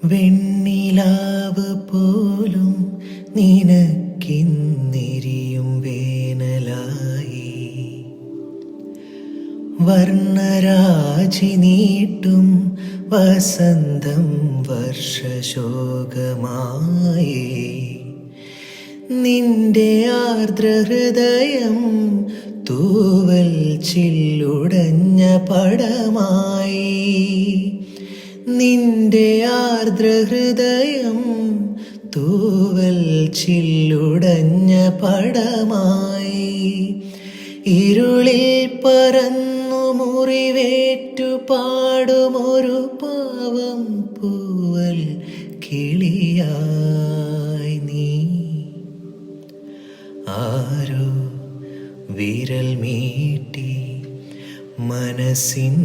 വെണ്ണിലാവ് പോലും നിനക്കിന്നെരിയും വേനലായി. വർണ്ണരാജി നീട്ടും വസന്തം വർഷശോകമായി. നിന്റെ ആർദ്രഹൃദയം തൂവൽ ചില്ലുടഞ്ഞ പടമായി. നിന്റെ ആർദ്രഹൃദയം തൂവൽ ചില്ലുടഞ്ഞ പടമായി. ഇരുളിൽ പറന്നു മുറിവേറ്റു പാടുമൊരു പാവം പൂവൽ കിളിയായി നീ. ആരോ വിരൽ മീട്ടി മനസ്സിൻ